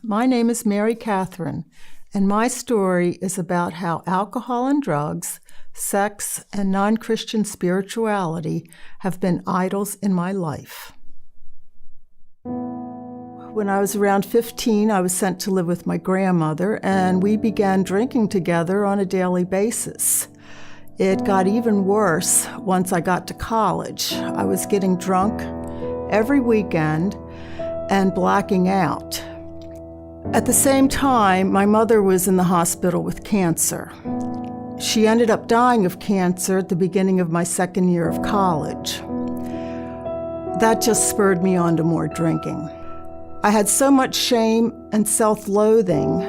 My name is Mary Catherine, and my story is about how alcohol and drugs, sex, and non-Christian spirituality have been idols in my life. When I was around 15, I was sent to live with my grandmother, and we began drinking together on a daily basis. It got even worse once I got to college. I was getting drunk every weekend and blacking out. At the same time, my mother was in the hospital with cancer. She ended up dying of cancer at the beginning of my second year of college. That just spurred me on to more drinking. I had so much shame and self-loathing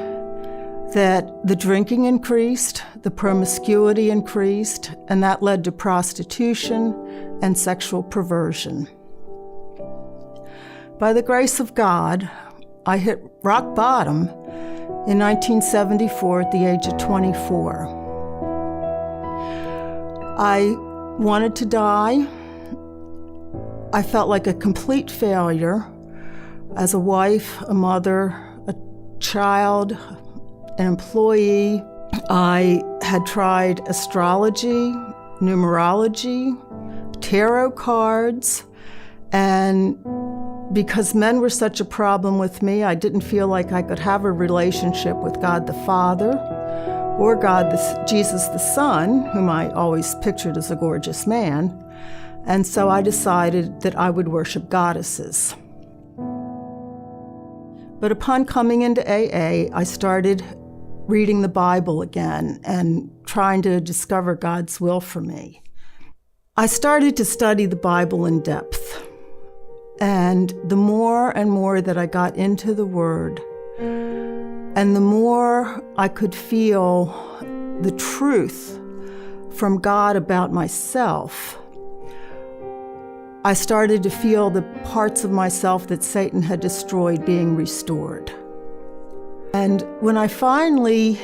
that the drinking increased, the promiscuity increased, and that led to prostitution and sexual perversion. By the grace of God, I hit rock bottom in 1974 at the age of 24. I wanted to die. I felt like a complete failure as a wife, a mother, a child, an employee. I had tried astrology, numerology, tarot cards, and because men were such a problem with me, I didn't feel like I could have a relationship with God the Father or Jesus the Son, whom I always pictured as a gorgeous man. And so I decided that I would worship goddesses. But upon coming into AA, I started reading the Bible again and trying to discover God's will for me. I started to study the Bible in depth. And the more and more that I got into the Word, and the more I could feel the truth from God about myself, I started to feel the parts of myself that Satan had destroyed being restored. And when I finally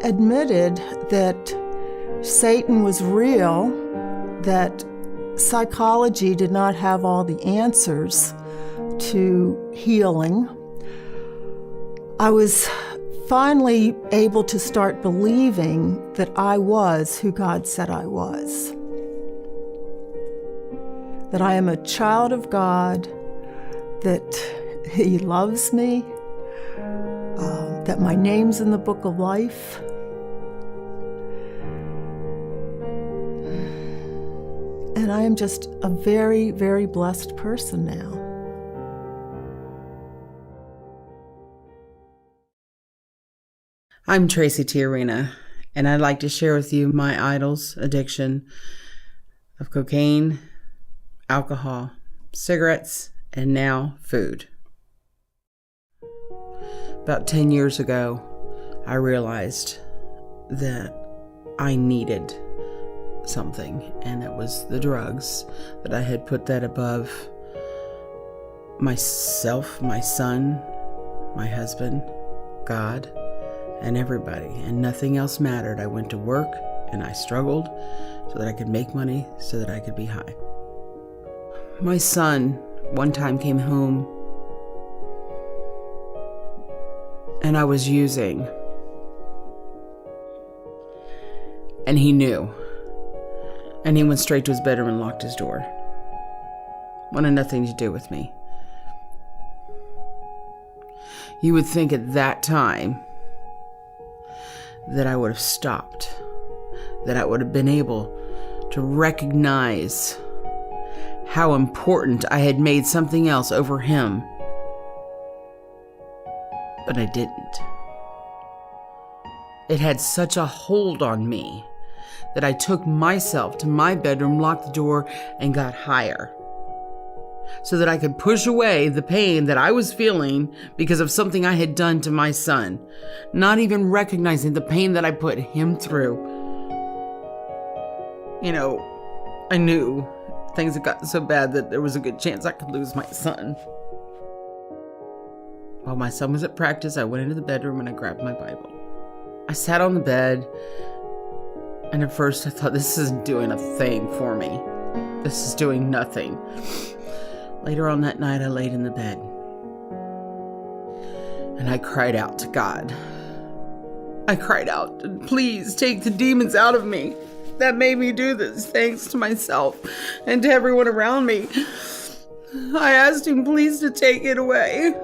admitted that Satan was real, that psychology did not have all the answers to healing, I was finally able to start believing that I was who God said I was. That I am a child of God, that He loves me, that my name's in the book of life. And I am just a very, very blessed person now. I'm Traci Tiarina, and I'd like to share with you my idol's addiction of cocaine, alcohol, cigarettes, and now food. About 10 years ago, I realized that I needed something, and it was the drugs. That I had put that above myself, my son, my husband, God, and everybody, and nothing else mattered. I went to work and I struggled so that I could make money, so that I could be high. My son one time came home and I was using, and he knew. And he went straight to his bedroom and locked his door. Wanted nothing to do with me. You would think at that time that I would have stopped, that I would have been able to recognize how important I had made something else over him. But I didn't. It had such a hold on me that I took myself to my bedroom, locked the door, and got higher, so that I could push away the pain that I was feeling because of something I had done to my son, not even recognizing the pain that I put him through. You know, I knew things had gotten so bad that there was a good chance I could lose my son. While my son was at practice, I went into the bedroom and I grabbed my Bible. I sat on the bed, and at first I thought, this isn't doing a thing for me. This is doing nothing. Later on that night, I laid in the bed. And I cried out to God. I cried out, please take the demons out of me that made me do this, thanks to myself and to everyone around me. I asked him please to take it away.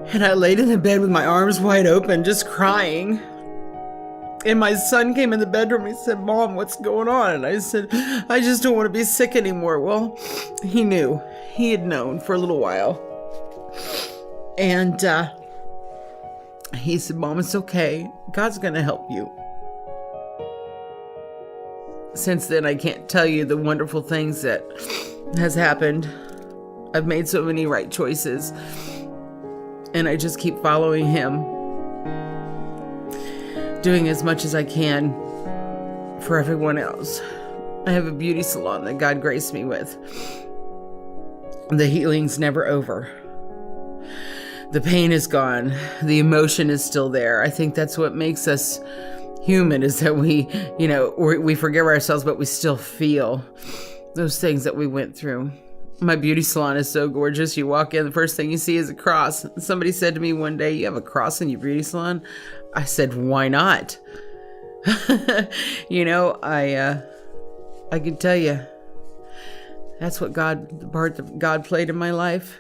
And I laid in the bed with my arms wide open, just crying. And my son came in the bedroom. He said, Mom, what's going on? And I said, I just don't want to be sick anymore. Well, he knew. He had known for a little while. And he said, Mom, it's okay. God's going to help you. Since then, I can't tell you the wonderful things that has happened. I've made so many right choices. And I just keep following him, doing as much as I can for everyone else. I have a beauty salon that God graced me with. The healing's never over. The pain is gone. The emotion is still there. I think that's what makes us human, is that we forgive ourselves, but we still feel those things that we went through. My beauty salon is so gorgeous. You walk in, the first thing you see is a cross. Somebody said to me one day, you have a cross in your beauty salon? I said, why not? I can tell you, that's what the part that God played in my life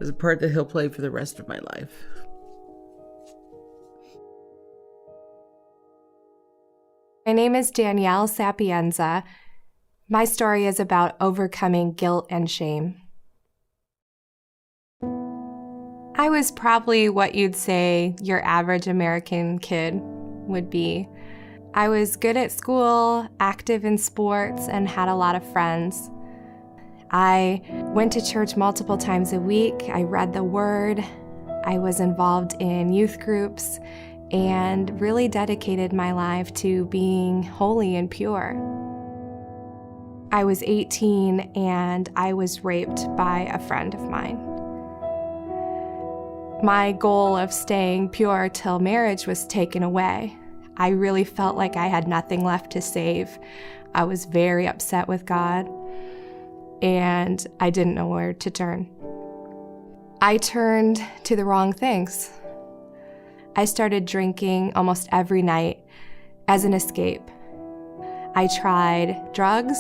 is a part that he'll play for the rest of my life. My name is Danielle Sapienza. My story is about overcoming guilt and shame. I was probably what you'd say your average American kid would be. I was good at school, active in sports, and had a lot of friends. I went to church multiple times a week. I read the Word. I was involved in youth groups and really dedicated my life to being holy and pure. I was 18 and I was raped by a friend of mine. My goal of staying pure till marriage was taken away. I really felt like I had nothing left to save. I was very upset with God, and I didn't know where to turn. I turned to the wrong things. I started drinking almost every night as an escape. I tried drugs.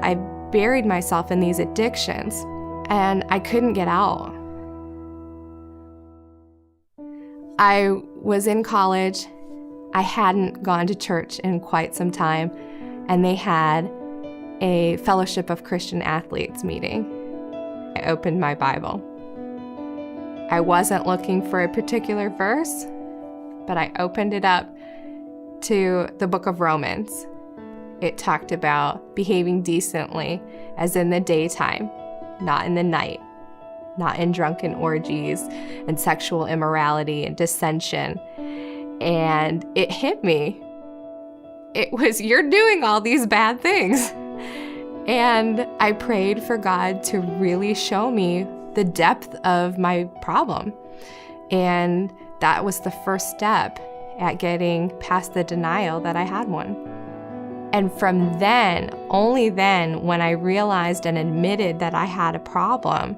I buried myself in these addictions, and I couldn't get out. I was in college. I hadn't gone to church in quite some time, and they had a Fellowship of Christian Athletes meeting. I opened my Bible. I wasn't looking for a particular verse, but I opened it up to the book of Romans. It talked about behaving decently as in the daytime, not in the night, not in drunken orgies and sexual immorality and dissension. And it hit me. It was, you're doing all these bad things. And I prayed for God to really show me the depth of my problem. And that was the first step at getting past the denial that I had one. And from then, only then, when I realized and admitted that I had a problem,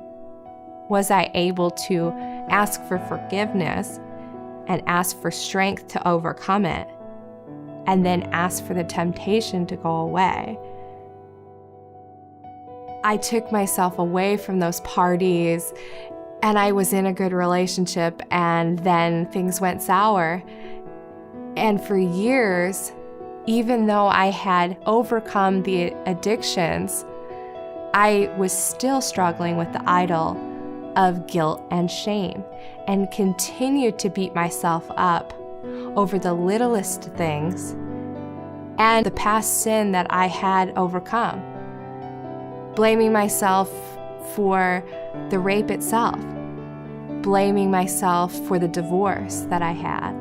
was I able to ask for forgiveness and ask for strength to overcome it, and then ask for the temptation to go away. I took myself away from those parties, and I was in a good relationship, and then things went sour. And for years, even though I had overcome the addictions, I was still struggling with the idol of guilt and shame, and continued to beat myself up over the littlest things and the past sin that I had overcome. Blaming myself for the rape itself, blaming myself for the divorce that I had.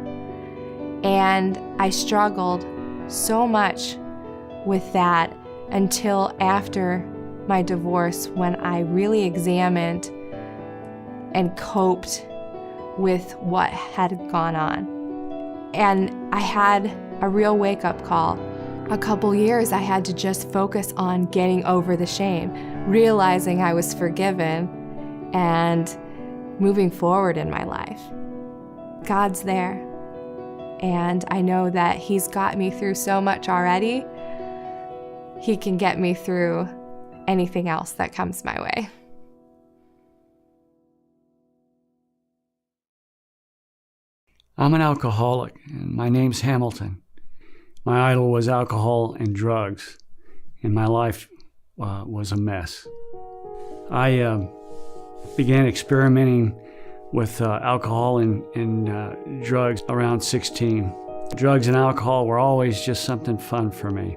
And I struggled so much with that until after my divorce, when I really examined and coped with what had gone on. And I had a real wake-up call. A couple years I had to just focus on getting over the shame, realizing I was forgiven, and moving forward in my life. God's there. And I know that He's got me through so much already. He can get me through anything else that comes my way. I'm an alcoholic, and my name's Hamilton. My idol was alcohol and drugs, and my life was a mess. I began experimenting with alcohol and drugs around 16. Drugs and alcohol were always just something fun for me.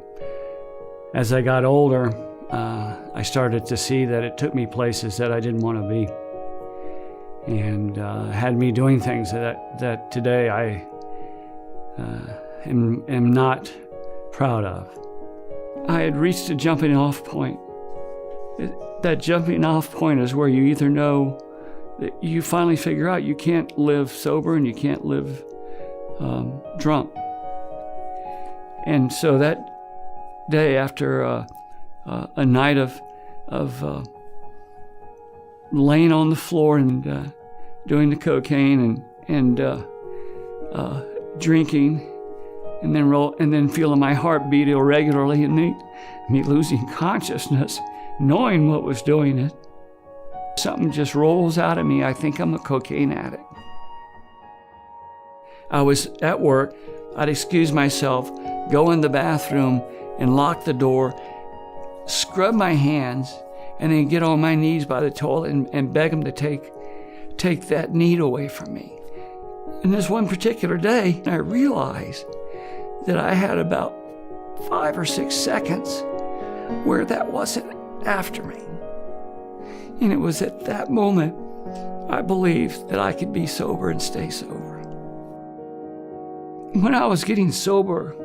As I got older, I started to see that it took me places that I didn't want to be, and had me doing things that today I am not proud of. I had reached a jumping off point. That jumping off point is where you either know that you finally figure out you can't live sober and you can't live drunk. And so that day, after a night of laying on the floor and doing the cocaine and drinking, and then feeling my heart beat irregularly, and me losing consciousness, knowing what was doing it, something just rolls out of me. I think I'm a cocaine addict. I was at work. I'd excuse myself, go in the bathroom and lock the door, scrub my hands, and then get on my knees by the toilet and beg them to take that need away from me. And this one particular day, I realized that I had about 5 or 6 seconds where that wasn't after me. And it was at that moment I believed that I could be sober and stay sober. When I was getting sober,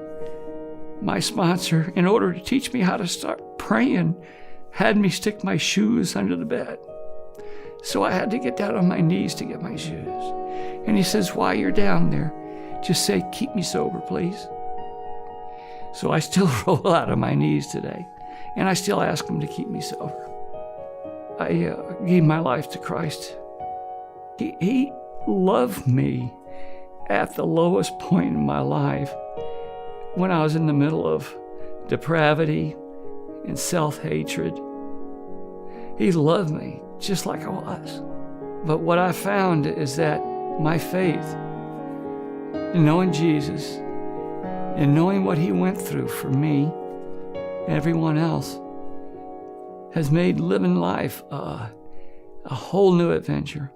my sponsor, in order to teach me how to start praying, had me stick my shoes under the bed. So I had to get down on my knees to get my shoes. And he says, while you're down there, just say, keep me sober, please. So I still roll out of my knees today, and I still ask him to keep me sober. I gave my life to Christ. He loved me at the lowest point in my life, when I was in the middle of depravity and self-hatred. He loved me just like I was. But what I found is that my faith in knowing Jesus and knowing what He went through for me and everyone else has made living life a whole new adventure.